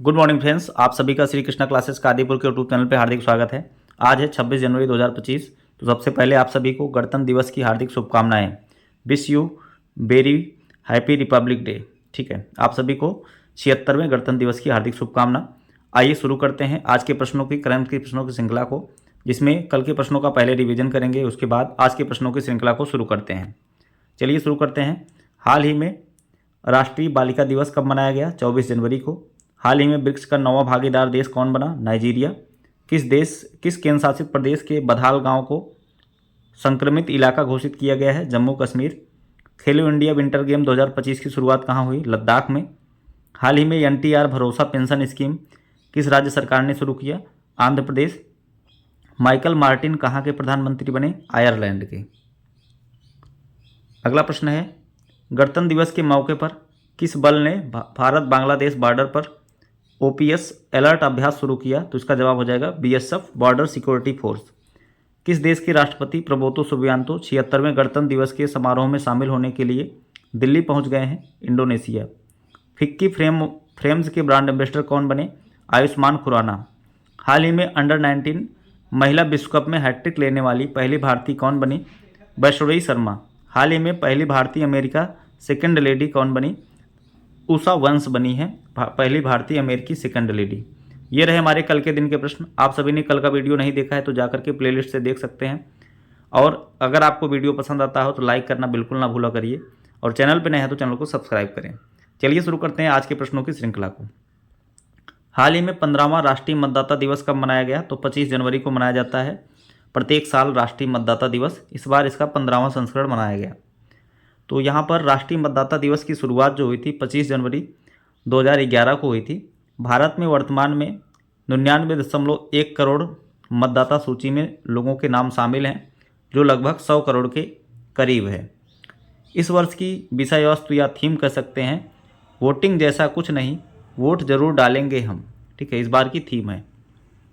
Good morning friends, आप सभी का श्री कृष्णा क्लासेस का आदिपुर के यूट्यूब चैनल पे हार्दिक स्वागत है। आज है 26 जनवरी 2025। तो सबसे पहले आप सभी को गणतंत्र दिवस की हार्दिक शुभकामनाएं। Wish you very happy Republic day. ठीक है, आप सभी को 76वें गणतंत्र दिवस की हार्दिक शुभकामना। आइए शुरू करते हैं आज के प्रश्नों की करंट के प्रश्नों की श्रृंखला को, जिसमें कल के प्रश्नों का पहले रिवीजन करेंगे, उसके बाद आज के प्रश्नों की श्रृंखला को शुरू करते हैं। चलिए शुरू करते हैं। हाल ही में राष्ट्रीय बालिका दिवस कब मनाया गया? 24 जनवरी को। हाल ही में ब्रिक्स का 9वां भागीदार देश कौन बना? नाइजीरिया। किस केंद्र शासित प्रदेश के बधाल गांव को संक्रमित इलाका घोषित किया गया है? जम्मू कश्मीर। खेलो इंडिया विंटर गेम 2025 की शुरुआत कहाँ हुई? लद्दाख में। हाल ही में एनटीआर भरोसा पेंशन स्कीम किस राज्य सरकार ने शुरू किया? आंध्र प्रदेश। माइकल मार्टिन कहाँ के प्रधानमंत्री बने? आयरलैंड के। अगला प्रश्न है, गणतंत्र दिवस के मौके पर किस बल ने भारत बांग्लादेश बॉर्डर पर ओपीएस अलर्ट अभ्यास शुरू किया? तो इसका जवाब हो जाएगा बीएसएफ, बॉर्डर सिक्योरिटी फोर्स। किस देश के राष्ट्रपति प्रबोतो सुबियांतो 76वें गणतंत्र दिवस के समारोह में शामिल होने के लिए दिल्ली पहुंच गए हैं? इंडोनेशिया। फिक्की फ्रेम्स के ब्रांड एम्बेसडर कौन बने? आयुष्मान खुराना। हाल ही में अंडर 19 महिला विश्व कप में हैट्रिक लेने वाली पहली भारतीय कौन बनी? वैष्णवी शर्मा। हाल ही में पहली भारतीय अमेरिका सेकंड लेडी कौन बनी? उषा वंश बनी है पहली भारतीय अमेरिकी सेकंड लेडी। ये रहे हमारे कल के दिन के प्रश्न। आप सभी ने कल का वीडियो नहीं देखा है तो जाकर के प्लेलिस्ट से देख सकते हैं। और अगर आपको वीडियो पसंद आता हो तो लाइक करना बिल्कुल ना भूला करिए, और चैनल पर नए हैं तो चैनल को सब्सक्राइब करें। चलिए शुरू करते हैं आज के प्रश्नों की श्रृंखला को। हाल ही में 15वां राष्ट्रीय मतदाता दिवस कब मनाया गया? तो 25 जनवरी को मनाया जाता है प्रत्येक साल राष्ट्रीय मतदाता दिवस। इस बार इसका 15वां संस्करण मनाया गया। तो यहाँ पर राष्ट्रीय मतदाता दिवस की शुरुआत जो हुई थी 25 जनवरी 2011 को हुई थी। भारत में वर्तमान में 99.1 करोड़ मतदाता सूची में लोगों के नाम शामिल हैं, जो लगभग 100 करोड़ के करीब है। इस वर्ष की विषय वस्तु या थीम कह सकते हैं वोटिंग जैसा कुछ नहीं, वोट जरूर डालेंगे हम। ठीक है, इस बार की थीम है।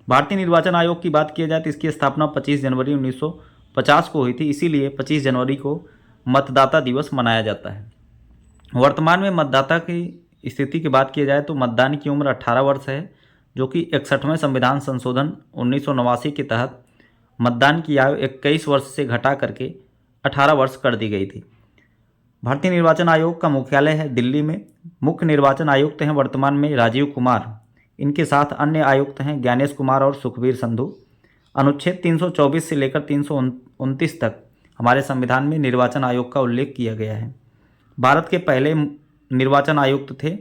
भारतीय निर्वाचन आयोग की बात की जाए तो इसकी स्थापना 25 जनवरी 1950 को हुई थी, इसीलिए 25 जनवरी को मतदाता दिवस मनाया जाता है। वर्तमान में मतदाता की स्थिति की बात की जाए तो मतदान की उम्र 18 वर्ष है, जो कि 61वें संविधान संशोधन 1989 के तहत मतदान की आयु 21 वर्ष से घटा करके 18 वर्ष कर दी गई थी। भारतीय निर्वाचन आयोग का मुख्यालय है दिल्ली में। मुख्य निर्वाचन आयुक्त हैं वर्तमान में राजीव कुमार। इनके साथ अन्य आयुक्त हैं ज्ञानेश कुमार और सुखबीर संधू। अनुच्छेद 324 से लेकर 329 तक हमारे संविधान में निर्वाचन आयोग का उल्लेख किया गया है। भारत के पहले निर्वाचन आयुक्त थे,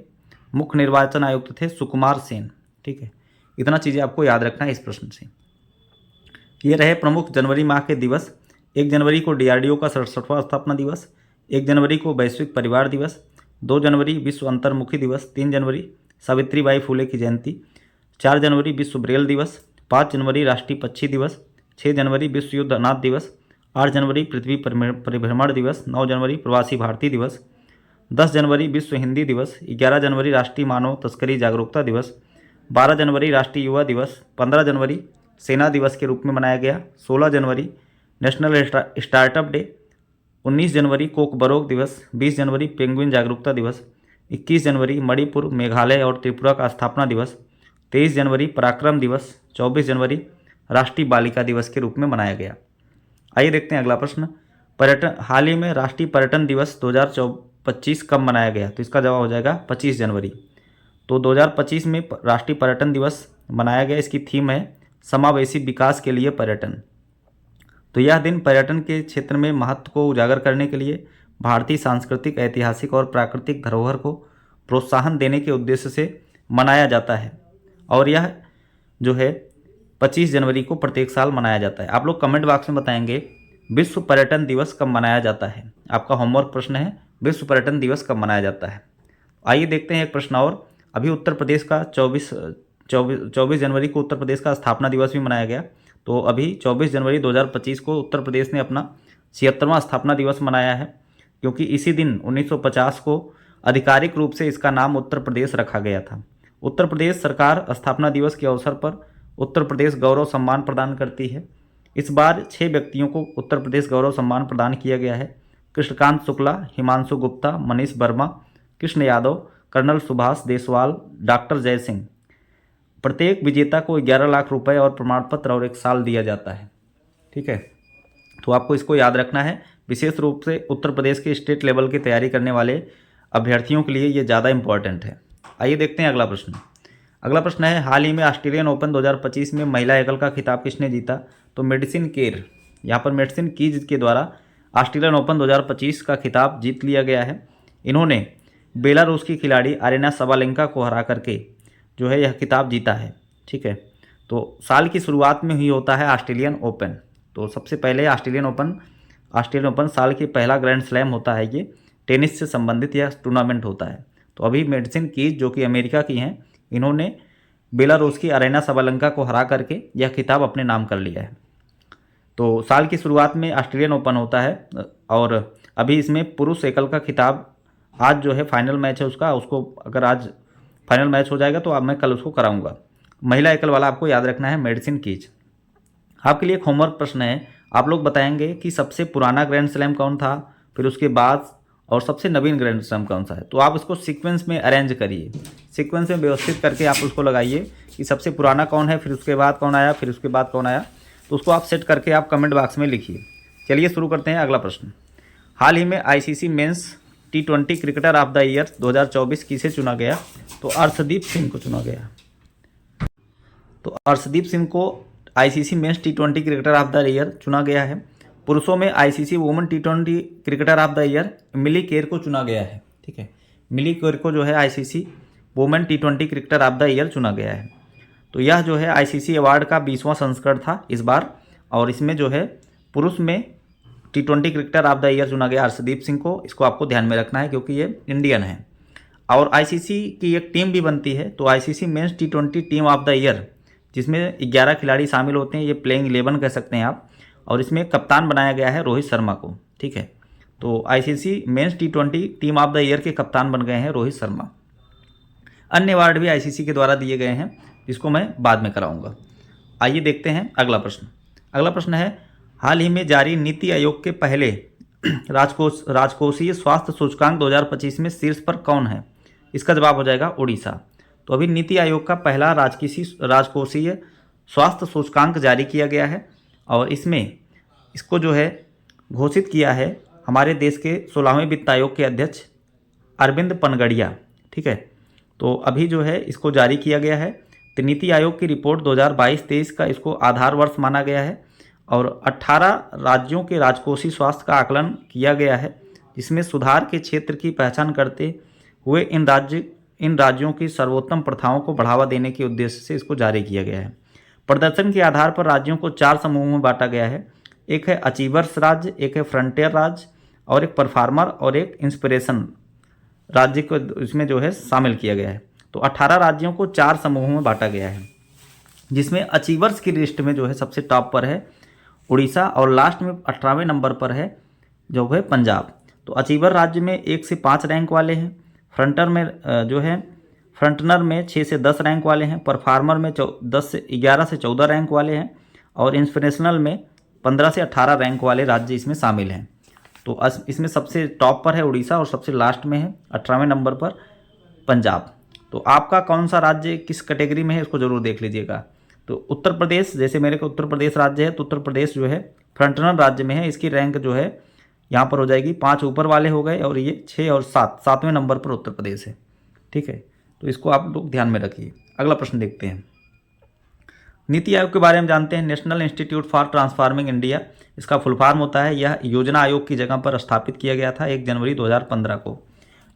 मुख्य निर्वाचन आयुक्त थे सुकुमार सेन। ठीक है, इतना चीज़ें आपको याद रखना है इस प्रश्न से। ये रहे प्रमुख जनवरी माह के दिवस। 1 जनवरी को डीआरडीओ का 67वां स्थापना दिवस। 1 जनवरी को वैश्विक परिवार दिवस। 2 जनवरी विश्व अंतर्मुखी दिवस। 3 जनवरी सावित्रीबाई फुले की जयंती। 4 जनवरी विश्व ब्रेल दिवस। 5 जनवरी राष्ट्रीय पक्षी दिवस। 6 जनवरी विश्व युद्ध अनाथ दिवस। 8 जनवरी पृथ्वी परिभ्रमण दिवस। 9 जनवरी प्रवासी भारतीय दिवस। 10 जनवरी विश्व हिंदी दिवस। 11 जनवरी राष्ट्रीय मानव तस्करी जागरूकता दिवस। 12 जनवरी राष्ट्रीय युवा दिवस। 15 जनवरी सेना दिवस के रूप में मनाया गया। 16 जनवरी नेशनल स्टार्टअप डे। 19 जनवरी कोकबरोक दिवस। 20 जनवरी पेंगुइन जागरूकता दिवस। 21 जनवरी मणिपुर, मेघालय और त्रिपुरा का स्थापना दिवस। 23 जनवरी पराक्रम दिवस। 24 जनवरी राष्ट्रीय बालिका दिवस के रूप में मनाया गया। आइए देखते हैं अगला प्रश्न। पर्यटन हाल ही में राष्ट्रीय पर्यटन दिवस 2025 कब मनाया गया? तो इसका जवाब हो जाएगा 25 जनवरी। तो 2025 में राष्ट्रीय पर्यटन दिवस मनाया गया। इसकी थीम है समावेशी विकास के लिए पर्यटन। तो यह दिन पर्यटन के क्षेत्र में महत्व को उजागर करने के लिए भारतीय सांस्कृतिक, ऐतिहासिक और प्राकृतिक धरोहर को प्रोत्साहन देने के उद्देश्य से मनाया जाता है, और यह जो है 25 जनवरी को प्रत्येक साल मनाया जाता है। आप लोग कमेंट बॉक्स में बताएंगे विश्व पर्यटन दिवस कब मनाया जाता है। आपका होमवर्क प्रश्न है, विश्व पर्यटन दिवस कब मनाया जाता है। आइए देखते हैं एक प्रश्न और। अभी उत्तर प्रदेश का 24 जनवरी को उत्तर प्रदेश का स्थापना दिवस भी मनाया गया। तो अभी 24 जनवरी 2025 को उत्तर प्रदेश ने अपना 76वां स्थापना दिवस मनाया है, क्योंकि इसी दिन 1950 को आधिकारिक रूप से इसका नाम उत्तर प्रदेश रखा गया था। उत्तर प्रदेश सरकार स्थापना दिवस के अवसर पर उत्तर प्रदेश गौरव सम्मान प्रदान करती है। इस बार 6 व्यक्तियों को उत्तर प्रदेश गौरव सम्मान प्रदान किया गया है। कृष्णकांत शुक्ला, हिमांशु गुप्ता, मनीष वर्मा, कृष्ण यादव, कर्नल सुभाष देसवाल, डॉक्टर जय सिंह। प्रत्येक विजेता को 11 लाख रुपए और प्रमाण पत्र और 1 साल दिया जाता है। ठीक है, तो आपको इसको याद रखना है। विशेष रूप से उत्तर प्रदेश के स्टेट लेवल की तैयारी करने वाले अभ्यर्थियों के लिए ये ज़्यादा इंपॉर्टेंट है। आइए देखते हैं अगला प्रश्न। अगला प्रश्न है, हाल ही में ऑस्ट्रेलियन ओपन 2025 में महिला एकल का खिताब किसने जीता? तो मेडिसिन केर, यहाँ पर मेडिसिन कीज के द्वारा ऑस्ट्रेलियन ओपन 2025 का खिताब जीत लिया गया है। इन्होंने बेलारूस की खिलाड़ी अरेना सबालेंका को हरा करके जो है यह खिताब जीता है। ठीक है, तो साल की शुरुआत में ही होता है ऑस्ट्रेलियन ओपन। तो सबसे पहले ऑस्ट्रेलियन ओपन साल की पहला ग्रैंड स्लैम होता है। ये टेनिस से संबंधित यह टूर्नामेंट होता है। तो अभी मेडिसिन कीज जो कि अमेरिका की हैं, इन्होंने बेलारूस की अरेना सबालेंका को हरा करके यह खिताब अपने नाम कर लिया है। तो साल की शुरुआत में ऑस्ट्रेलियन ओपन होता है और अभी इसमें पुरुष एकल का खिताब आज जो है फाइनल मैच है उसको अगर आज फाइनल मैच हो जाएगा तो अब मैं कल उसको कराऊंगा। महिला एकल वाला आपको याद रखना है मेडिसिन कीज। आपके लिए एक होमवर्क प्रश्न है, आप लोग बताएंगे कि सबसे पुराना ग्रैंड स्लैम कौन था, फिर उसके बाद और सबसे नवीन ग्रैंड स्लैम कौन सा है। तो आप उसको सीक्वेंस में अरेंज करिए, सीक्वेंस में व्यवस्थित करके आप उसको लगाइए कि सबसे पुराना कौन है, फिर उसके बाद कौन आया, फिर उसके बाद कौन आया। तो उसको आप सेट करके आप कमेंट बॉक्स में लिखिए। चलिए शुरू करते हैं अगला प्रश्न। हाल ही में ICC men's T20 cricketer of the year 2024 किसे चुना गया? तो अर्शदीप सिंह को चुना गया। तो अर्शदीप सिंह को ICC men's T20 cricketer of the year चुना गया है। पुरुषों में ICC women T20 cricketer of the year Melie Kerr को चुना गया है। ठीक है, मिली केर को जो है ICC women T20 cricketer of the year चुना गया है। तो यह जो है आईसीसी अवार्ड का 20वां संस्करण था इस बार, और इसमें जो है पुरुष में T20 cricketer of the year चुना गया अर्शदीप सिंह को। इसको आपको ध्यान में रखना है क्योंकि ये इंडियन है। और आईसीसी की एक टीम भी बनती है, तो ICC men's T20 team of the year जिसमें 11 खिलाड़ी शामिल होते हैं, ये प्लेइंग 11 कह सकते हैं आप। और इसमें कप्तान बनाया गया है रोहित शर्मा को। ठीक है, तो ICC men's T20 team of the year के कप्तान बन गए हैं रोहित शर्मा। अन्य अवार्ड भी आईसीसी के द्वारा दिए गए हैं, जिसको मैं बाद में कराऊंगा। आइए देखते हैं अगला प्रश्न। अगला प्रश्न है, हाल ही में जारी नीति आयोग के पहले राजकोषीय स्वास्थ्य सूचकांक 2025 में शीर्ष पर कौन है? इसका जवाब हो जाएगा उड़ीसा। तो अभी नीति आयोग का पहला राजकोषीय स्वास्थ्य सूचकांक जारी किया गया है और इसको जो है घोषित किया है हमारे देश के 16वें वित्त आयोग के अध्यक्ष अरविंद पनगड़िया। ठीक है, तो अभी जो है इसको जारी किया गया है। तो नीति आयोग की रिपोर्ट 2022-23 का इसको आधार वर्ष माना गया है और 18 राज्यों के राजकोषीय स्वास्थ्य का आकलन किया गया है, जिसमें सुधार के क्षेत्र की पहचान करते हुए इन राज्यों की सर्वोत्तम प्रथाओं को बढ़ावा देने के उद्देश्य से इसको जारी किया गया है। प्रदर्शन के आधार पर राज्यों को 4 समूहों में बांटा गया है। एक है अचीवर्स राज्य, एक है फ्रंटियर राज्य और एक परफार्मर और एक इंस्पिरेशन राज्य को इसमें जो है शामिल किया गया है। तो 18 राज्यों को 4 समूहों में बांटा गया है, जिसमें अचीवर्स की लिस्ट में जो है सबसे टॉप पर है उड़ीसा और लास्ट में 18वें नंबर पर है जो है पंजाब। तो अचीवर राज्य में 1 से 5 रैंक वाले हैं, फ्रंटनर में 6 से 10 रैंक वाले हैं, परफार्मर में 11 से 14 रैंक वाले हैं और इंस्पिरेशनल में 15 से 18 रैंक वाले राज्य इसमें शामिल हैं। तो इसमें सबसे टॉप पर है उड़ीसा और सबसे लास्ट में है 18वें नंबर पर पंजाब। तो आपका कौन सा राज्य किस कैटेगरी में है इसको जरूर देख लीजिएगा। तो उत्तर प्रदेश, जैसे मेरे को उत्तर प्रदेश राज्य है, तो उत्तर प्रदेश जो है फ्रंटनर राज्य में है। इसकी रैंक जो है यहाँ पर हो जाएगी 5 ऊपर वाले हो गए और ये 6 और 7वें नंबर पर उत्तर प्रदेश है। ठीक है, तो इसको आप लोग ध्यान में रखिए। अगला प्रश्न देखते हैं। नीति आयोग के बारे में जानते हैं। National institute for transforming India इसका फुल फॉर्म होता है। यह योजना आयोग की जगह पर स्थापित किया गया था 1 जनवरी 2015 को।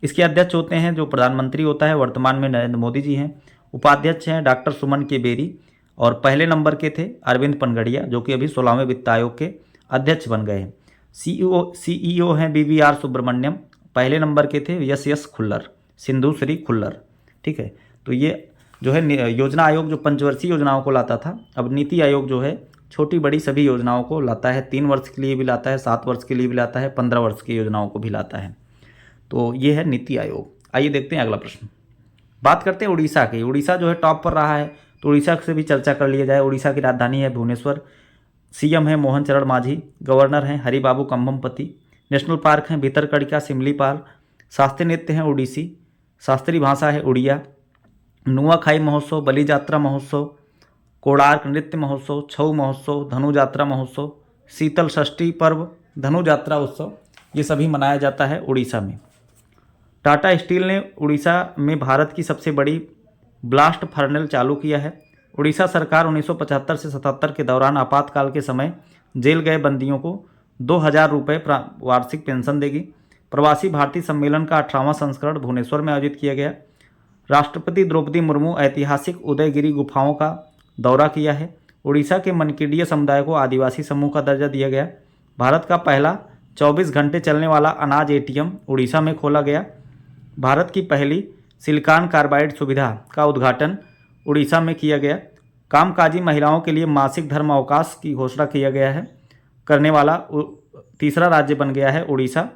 इसके अध्यक्ष होते हैं जो प्रधानमंत्री होता है, वर्तमान में नरेंद्र मोदी जी हैं। उपाध्यक्ष हैं डॉक्टर सुमन के बेरी और पहले नंबर के थे अरविंद पनगड़िया जो कि अभी 16वें वित्त आयोग के अध्यक्ष बन गए हैं। सीईओ हैं BVR सुब्रमण्यम, पहले नंबर के थे यस खुल्लर, सिंधु श्री खुल्लर। ठीक है, तो ये जो है योजना आयोग जो पंचवर्षीय योजनाओं को लाता था, अब नीति आयोग जो है छोटी बड़ी सभी योजनाओं को लाता है। 3 वर्ष के लिए भी लाता है, 7 वर्ष के लिए भी लाता है, 15 वर्ष की योजनाओं को भी लाता है। तो ये है नीति आयोग। आइए देखते हैं अगला प्रश्न। बात करते हैं उड़ीसा की। उड़ीसा जो है टॉप पर रहा है, तो उड़ीसा से भी चर्चा कर लिया जाए। उड़ीसा की राजधानी है भुवनेश्वर, सीएम है मोहन चरण मांझी, गवर्नर हैं हरिबाबू कंभमपति, नेशनल पार्क हैं भीतरकनिका, सिमलीपाल, शास्त्रीय नृत्य हैं ओडिसी, शास्त्रीय भाषा है उड़िया। नुआखाई महोत्सव, बलि यात्रा महोत्सव, कोणार्क नृत्य महोत्सव, छऊ महोत्सव, धनु यात्रा महोत्सव, शीतल षष्ठी पर्व, धनु यात्रा उत्सव, ये सभी मनाया जाता है उड़ीसा में। टाटा स्टील ने उड़ीसा में भारत की सबसे बड़ी ब्लास्ट फर्नेल चालू किया है। उड़ीसा सरकार 1975 से 77 के दौरान आपातकाल के समय जेल गए बंदियों को 2,000 रुपये वार्षिक पेंशन देगी। प्रवासी भारतीय सम्मेलन का 18वां संस्करण भुवनेश्वर में आयोजित किया गया। राष्ट्रपति द्रौपदी मुर्मू ऐतिहासिक उदयगिरी गुफाओं का दौरा किया है। उड़ीसा के मनकेडिया समुदाय को आदिवासी समूह का दर्जा दिया गया। भारत का पहला 24 घंटे चलने वाला अनाज एटीएम उड़ीसा में खोला गया। भारत की पहली सिलिकॉन कार्बाइड सुविधा का उद्घाटन उड़ीसा में किया गया। कामकाजी महिलाओं के लिए मासिक धर्म अवकाश की घोषणा किया गया है करने वाला तीसरा राज्य बन गया है उड़ीसा।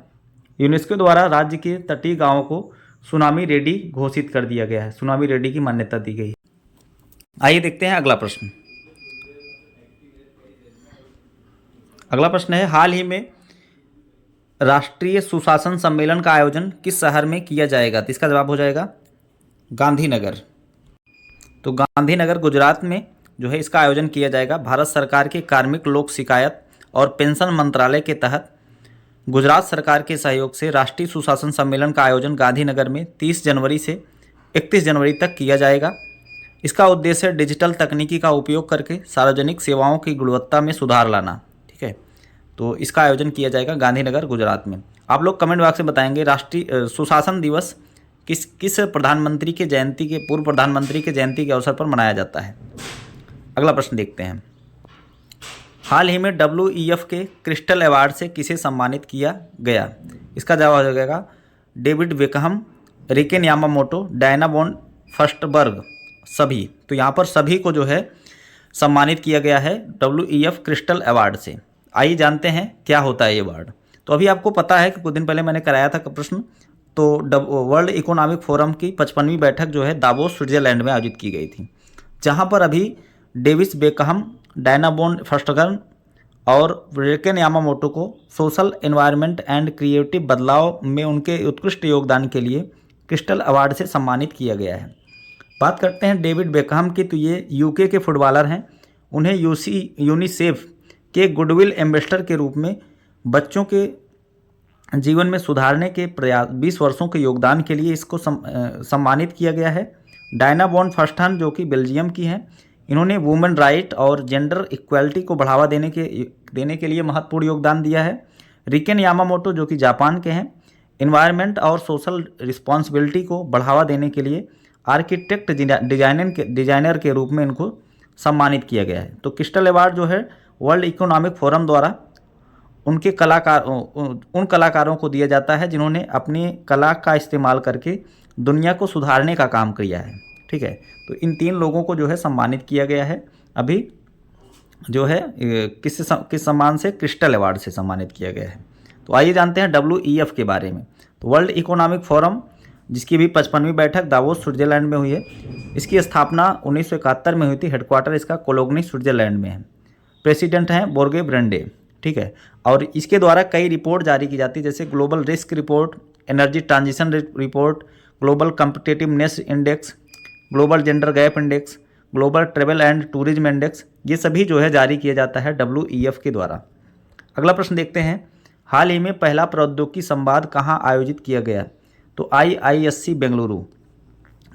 यूनेस्को द्वारा राज्य के तटीय गांवों को सुनामी रेडी घोषित कर दिया गया है। सुनामी रेडी की मान्यता दी गई। आइए देखते हैं अगला प्रश्न। अगला प्रश्न है, हाल ही में राष्ट्रीय सुशासन सम्मेलन का आयोजन किस शहर में किया जाएगा? तो इसका जवाब हो जाएगा गांधीनगर। तो गांधीनगर गुजरात में जो है इसका आयोजन किया जाएगा। भारत सरकार के कार्मिक लोक शिकायत और पेंशन मंत्रालय के तहत गुजरात सरकार के सहयोग से राष्ट्रीय सुशासन सम्मेलन का आयोजन गांधीनगर में 30 जनवरी से 31 जनवरी तक किया जाएगा। इसका उद्देश्य डिजिटल तकनीकी का उपयोग करके सार्वजनिक सेवाओं की गुणवत्ता में सुधार लाना। ठीक है, तो इसका आयोजन किया जाएगा गांधीनगर गुजरात में। आप लोग कमेंट बॉक्स में बताएंगे राष्ट्रीय सुशासन दिवस किस प्रधानमंत्री के जयंती के पूर्व प्रधानमंत्री के जयंती के अवसर पर मनाया जाता है। अगला प्रश्न देखते हैं, हाल ही में WEF के क्रिस्टल अवार्ड से किसे सम्मानित किया गया? इसका जवाब हो जाएगा David Beckham, Riken Yamamoto, Diana von Furstenberg, सभी। तो यहाँ पर सभी को जो है सम्मानित किया गया है WEF क्रिस्टल अवार्ड से। आइए जानते हैं क्या होता है ये अवार्ड। तो अभी आपको पता है कि कुछ दिन पहले मैंने कराया था प्रश्न, तो वर्ल्ड इकोनॉमिक फोरम की 55वीं बैठक जो है दावोस स्विट्जरलैंड में आयोजित की गई थी, जहाँ पर अभी डेविस बेकहम, डायना बोन फर्स्टगर्न और रिकेन यामामोटो को सोशल एनवायरनमेंट एंड क्रिएटिव बदलाव में उनके उत्कृष्ट योगदान के लिए क्रिस्टल अवार्ड से सम्मानित किया गया है। बात करते हैं डेविड बेकहम की, तो ये यूके के फुटबॉलर हैं। उन्हें यूनिसेफ के गुडविल एम्बेसडर के रूप में बच्चों के जीवन में सुधारने के प्रयास 20 वर्षों के योगदान के लिए इसको सम्मानित किया गया है। डायना वॉन फर्स्टहन जो कि बेल्जियम की हैं, इन्होंने वुमेन राइट और जेंडर इक्वालिटी को बढ़ावा देने के लिए महत्वपूर्ण योगदान दिया है। रिकेन यामामोटो जो कि जापान के हैं, इन्वायरमेंट और सोशल रिस्पॉन्सिबिलिटी को बढ़ावा देने के लिए आर्किटेक्ट डिजाइनर के रूप में इनको सम्मानित किया गया है। तो क्रिस्टल अवार्ड जो है वर्ल्ड इकोनॉमिक फोरम द्वारा उन कलाकारों को दिया जाता है जिन्होंने अपनी कला का इस्तेमाल करके दुनिया को सुधारने का काम किया है। ठीक है, तो इन 3 लोगों को जो है सम्मानित किया गया है अभी जो है किस सम्मान से? क्रिस्टल अवार्ड से सम्मानित किया गया है। तो आइए जानते हैं WEF के बारे में। तो वर्ल्ड इकोनॉमिक फोरम जिसकी भी 55वीं बैठक दावोस स्विट्जरलैंड में हुई है, इसकी स्थापना 1971 में हुई थी। हेडक्वार्टर इसका कोलोग्नी स्विट्जरलैंड में है। प्रेसिडेंट हैं बोर्गे ब्रेंडे। ठीक है, और इसके द्वारा कई रिपोर्ट जारी की जाती है, जैसे global risk report, energy transition report, global competitiveness index, global gender gap index, global travel and tourism index, ये सभी जो है जारी किया जाता है WEF के द्वारा। अगला प्रश्न देखते हैं, हाल ही में पहला प्रौद्योगिकी संवाद कहाँ आयोजित किया गया? तो IISc बेंगलुरु।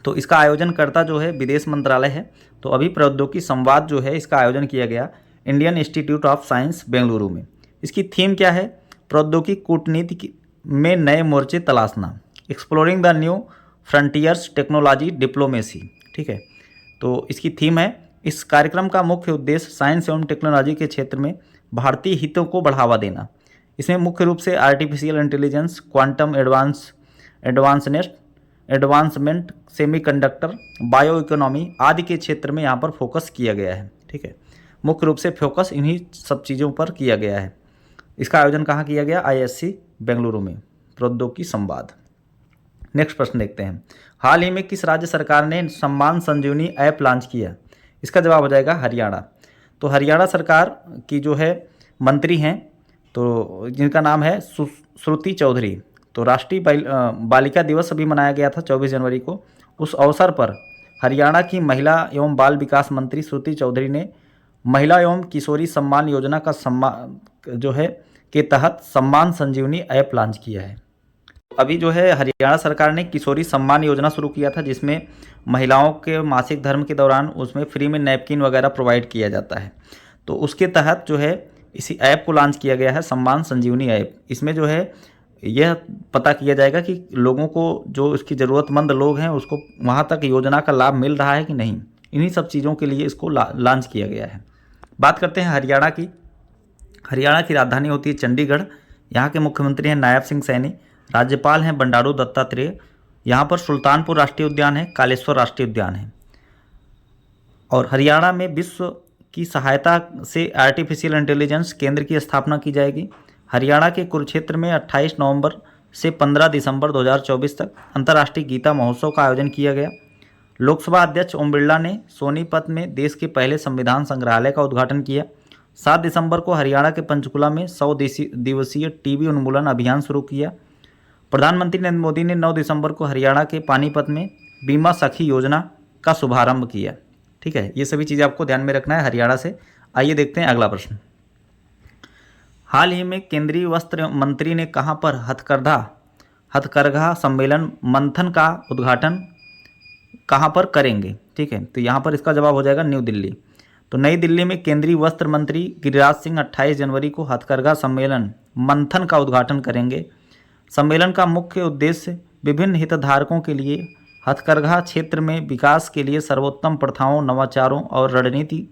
तो इसका आयोजनकर्ता जो है विदेश मंत्रालय है। तो अभी प्रौद्योगिकी संवाद जो है इसका आयोजन किया गया Indian institute of science Bengaluru में। इसकी थीम क्या है? प्रौद्योगिकी कूटनीति में नए मोर्चे तलाशना, exploring the new frontiers technology diplomacy. ठीक है, तो इसकी थीम है। इस कार्यक्रम का मुख्य उद्देश्य साइंस एवं टेक्नोलॉजी के क्षेत्र में भारतीय हितों को बढ़ावा देना। इसमें मुख्य रूप से artificial intelligence, quantum advancement, semiconductor, bio economy आदि के क्षेत्र में यहाँ पर फोकस किया गया है। ठीक है, मुख्य रूप से फोकस इन्हीं सब चीज़ों पर किया गया है। इसका आयोजन कहाँ किया गया? IISc बेंगलुरु में, प्रौद्योगिकी संवाद। नेक्स्ट प्रश्न देखते हैं, हाल ही में किस राज्य सरकार ने सम्मान संजीवनी ऐप लॉन्च किया? इसका जवाब हो जाएगा हरियाणा। तो हरियाणा सरकार की जो है मंत्री हैं, तो जिनका नाम है श्रुति चौधरी, तो राष्ट्रीय बालिका दिवस अभी मनाया गया था 24 जनवरी को। उस अवसर पर हरियाणा की महिला एवं बाल विकास मंत्री श्रुति चौधरी ने महिला एवं किशोरी सम्मान योजना का के तहत सम्मान संजीवनी ऐप लॉन्च किया है। अभी हरियाणा सरकार ने किशोरी सम्मान योजना शुरू किया था, जिसमें महिलाओं के मासिक धर्म के दौरान उसमें फ्री में नैपकिन वगैरह प्रोवाइड किया जाता है। तो उसके तहत इसी ऐप को लॉन्च किया गया है, सम्मान संजीवनी ऐप। इसमें यह पता किया जाएगा कि लोगों को जो इसकी ज़रूरतमंद लोग हैं उसको वहाँ तक योजना का लाभ मिल रहा है कि नहीं। इन्हीं सब चीज़ों के लिए इसको लॉन्च किया गया है। बात करते हैं हरियाणा की। हरियाणा की राजधानी होती है चंडीगढ़। यहाँ के मुख्यमंत्री हैं नायब सिंह सैनी, राज्यपाल हैं बंडारू दत्तात्रेय। यहाँ पर सुल्तानपुर राष्ट्रीय उद्यान है, कालेश्वर राष्ट्रीय उद्यान है। और हरियाणा में विश्व की सहायता से आर्टिफिशियल इंटेलिजेंस केंद्र की स्थापना की जाएगी। हरियाणा के कुरुक्षेत्र में 28 नवंबर से 15 दिसंबर 2024 तक अंतर्राष्ट्रीय गीता महोत्सव का आयोजन किया गया। लोकसभा अध्यक्ष ओम बिरला ने सोनीपत में देश के पहले संविधान संग्रहालय का उद्घाटन किया। 7 दिसंबर को हरियाणा के पंचकुला में 100 दिवसीय टीबी उन्मूलन अभियान शुरू किया। प्रधानमंत्री नरेंद्र मोदी ने 9 दिसंबर को हरियाणा के पानीपत में बीमा सखी योजना का शुभारंभ किया। ठीक है, ये सभी चीज़ें आपको ध्यान में रखना है हरियाणा से। आइए देखते हैं अगला प्रश्न। हाल ही में केंद्रीय वस्त्र मंत्री ने कहां पर हथकरघा सम्मेलन मंथन का उद्घाटन कहां पर करेंगे? ठीक है, तो यहां पर इसका जवाब हो जाएगा न्यू दिल्ली। तो नई दिल्ली में केंद्रीय वस्त्र मंत्री गिरिराज सिंह 28 जनवरी को हथकरघा सम्मेलन मंथन का उद्घाटन करेंगे। सम्मेलन का मुख्य उद्देश्य विभिन्न हितधारकों के लिए हथकरघा क्षेत्र में विकास के लिए सर्वोत्तम प्रथाओं, नवाचारों और रणनीति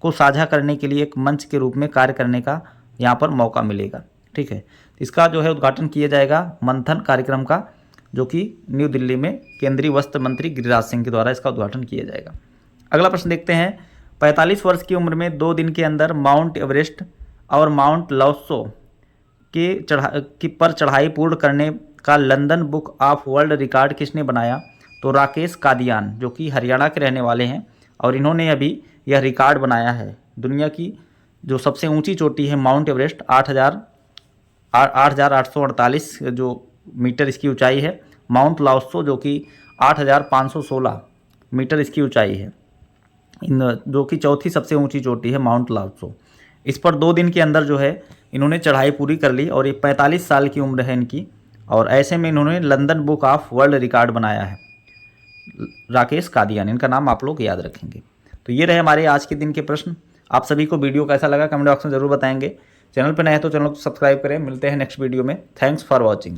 को साझा करने के लिए एक मंच के रूप में कार्य करने का यहाँ पर मौका मिलेगा। ठीक है, इसका उद्घाटन किया जाएगा मंथन कार्यक्रम का, जो कि न्यू दिल्ली में केंद्रीय वस्त्र मंत्री गिरिराज सिंह के द्वारा इसका उद्घाटन किया जाएगा। अगला प्रश्न देखते हैं। 45 वर्ष की उम्र में 2 दिन के अंदर माउंट एवरेस्ट और माउंट लाओत्सो पर चढ़ाई पूर्ण करने का London book of world record किसने बनाया? तो राकेश कादियान, जो कि हरियाणा के रहने वाले हैं, और इन्होंने अभी यह रिकॉर्ड बनाया है। दुनिया की जो सबसे ऊंची चोटी है माउंट एवरेस्ट, 8,848 जो मीटर इसकी ऊंचाई है। माउंट लाओत्सो जो कि 8,516 मीटर इसकी ऊंचाई है, जो कि चौथी सबसे ऊंची चोटी है माउंट लाओत्सो। इस पर 2 दिन के अंदर इन्होंने चढ़ाई पूरी कर ली, और ये 45 साल की उम्र है इनकी, और ऐसे में इन्होंने London book of world record बनाया है। राकेश कादियान, इनका नाम आप लोग याद रखेंगे। तो ये रहे हमारे आज के दिन के प्रश्न। आप सभी को वीडियो कैसा लगा कमेंट बॉक्स में ज़रूर बताएंगे। चैनल पर नए हैं तो चैनल को सब्सक्राइब करें। मिलते हैं नेक्स्ट वीडियो में। Thanks for watching.